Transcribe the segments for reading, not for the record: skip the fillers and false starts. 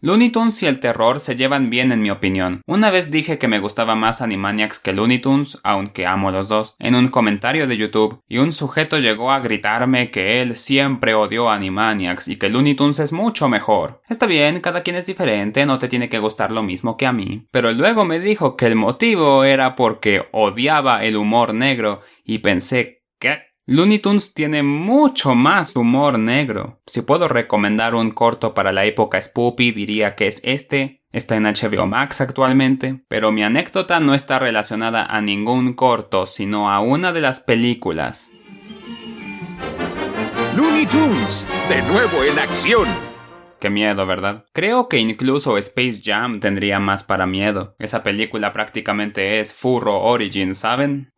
Looney Tunes y el terror se llevan bien en mi opinión. Una vez dije que me gustaba más Animaniacs que Looney Tunes, aunque amo los dos, en un comentario de YouTube, y un sujeto llegó a gritarme que él siempre odió Animaniacs y que Looney Tunes es mucho mejor. Está bien, cada quien es diferente, no te tiene que gustar lo mismo que a mí. Pero luego me dijo que el motivo era porque odiaba el humor negro y pensé, ¿qué? Looney Tunes tiene mucho más humor negro. Si puedo recomendar un corto para la época Spoopy, diría que es este. Está en HBO Max actualmente, pero mi anécdota no está relacionada a ningún corto, sino a una de las películas. Looney Tunes, de nuevo en acción. Qué miedo, ¿verdad? Creo que incluso Space Jam tendría más para miedo. Esa película prácticamente es Furro Origin, ¿saben?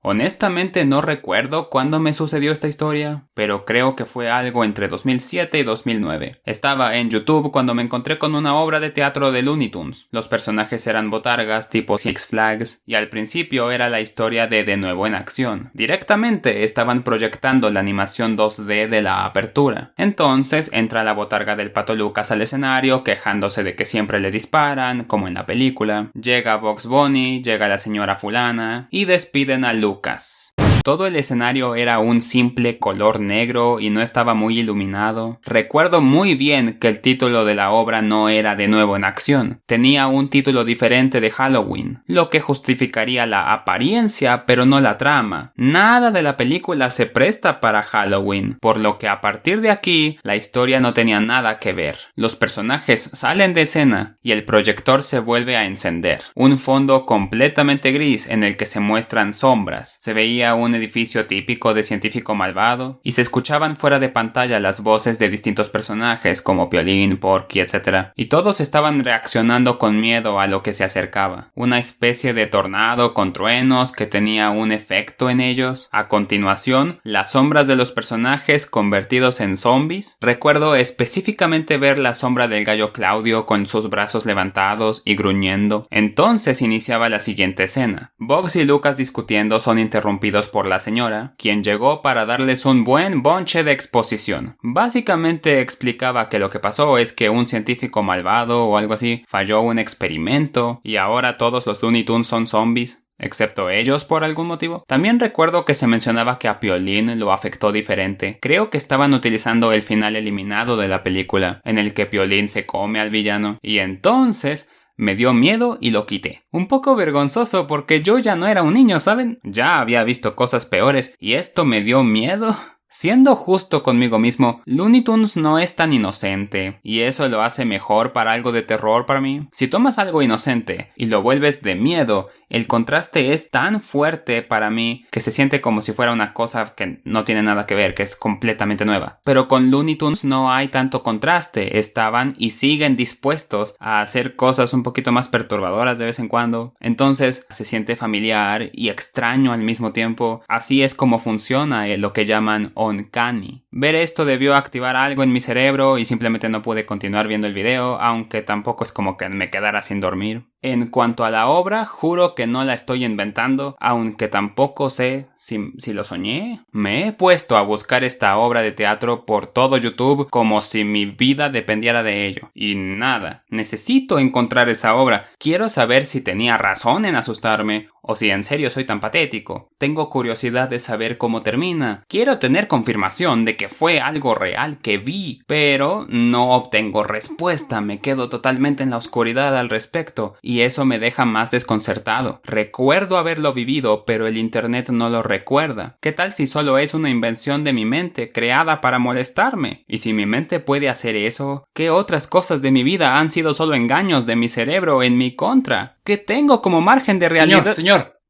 Honestamente no recuerdo cuándo me sucedió esta historia, pero creo que fue algo entre 2007 y 2009. Estaba en YouTube cuando me encontré con una obra de teatro de Looney Tunes. Los personajes eran botargas tipo Six Flags y al principio era la historia de nuevo en acción. Directamente estaban proyectando la animación 2D de la apertura. Entonces entra la botarga del Pato Lucas al escenario quejándose de que siempre le disparan, como en la película. Llega Bugs Bunny, llega la señora fulana y despiden a Lucas. Todo el escenario era un simple color negro y no estaba muy iluminado. Recuerdo muy bien que el título de la obra no era De nuevo en acción. Tenía un título diferente de Halloween, lo que justificaría la apariencia pero no la trama. Nada de la película se presta para Halloween, por lo que a partir de aquí la historia no tenía nada que ver. Los personajes salen de escena y el proyector se vuelve a encender. Un fondo completamente gris en el que se muestran sombras. Se veía un edificio típico de científico malvado y se escuchaban fuera de pantalla las voces de distintos personajes como Piolín, Porky, etc. Y todos estaban reaccionando con miedo a lo que se acercaba. Una especie de tornado con truenos que tenía un efecto en ellos. A continuación, las sombras de los personajes convertidos en zombies. Recuerdo específicamente ver la sombra del gallo Claudio con sus brazos levantados y gruñendo. Entonces iniciaba la siguiente escena. Bugs y Lucas discutiendo son interrumpidos por la señora, quien llegó para darles un buen bonche de exposición. Básicamente explicaba que lo que pasó es que un científico malvado o algo así falló un experimento y ahora todos los Looney Tunes son zombies. Excepto ellos por algún motivo. También recuerdo que se mencionaba que a Piolín lo afectó diferente. Creo que estaban utilizando el final eliminado de la película, en el que Piolín se come al villano. Y entonces me dio miedo y lo quité. Un poco vergonzoso porque yo ya no era un niño, ¿saben? Ya había visto cosas peores y esto me dio miedo. Siendo justo conmigo mismo, Looney Tunes no es tan inocente, y eso lo hace mejor para algo de terror para mí. Si tomas algo inocente y lo vuelves de miedo, el contraste es tan fuerte para mí que se siente como si fuera una cosa que no tiene nada que ver, que es completamente nueva. Pero con Looney Tunes no hay tanto contraste, estaban y siguen dispuestos a hacer cosas un poquito más perturbadoras de vez en cuando. Entonces se siente familiar y extraño al mismo tiempo. Así es como funciona lo que llaman uncanny. Ver esto debió activar algo en mi cerebro y simplemente no pude continuar viendo el video, aunque tampoco es como que me quedara sin dormir. En cuanto a la obra, juro que no la estoy inventando, aunque tampoco sé si lo soñé. Me he puesto a buscar esta obra de teatro por todo YouTube como si mi vida dependiera de ello. Y nada, necesito encontrar esa obra. Quiero saber si tenía razón en asustarme o si en serio soy tan patético. Tengo curiosidad de saber cómo termina. Quiero tener confirmación de que fue algo real que vi, pero no obtengo respuesta. Me quedo totalmente en la oscuridad al respecto y eso me deja más desconcertado. Recuerdo haberlo vivido, pero el internet no lo recuerda. ¿Qué tal si solo es una invención de mi mente creada para molestarme? Y si mi mente puede hacer eso, ¿qué otras cosas de mi vida han sido solo engaños de mi cerebro en mi contra? ¿Qué tengo como margen de realidad? Señor,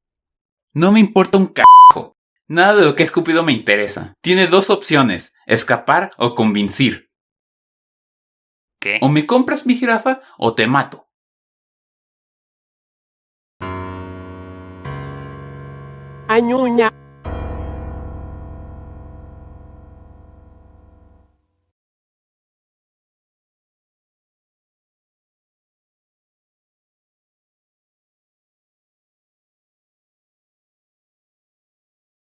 no me importa un carajo. Nada de lo que he escupido me interesa. Tiene dos opciones, escapar o convincir. ¿Qué? O me compras mi jirafa o te mato. Añuña.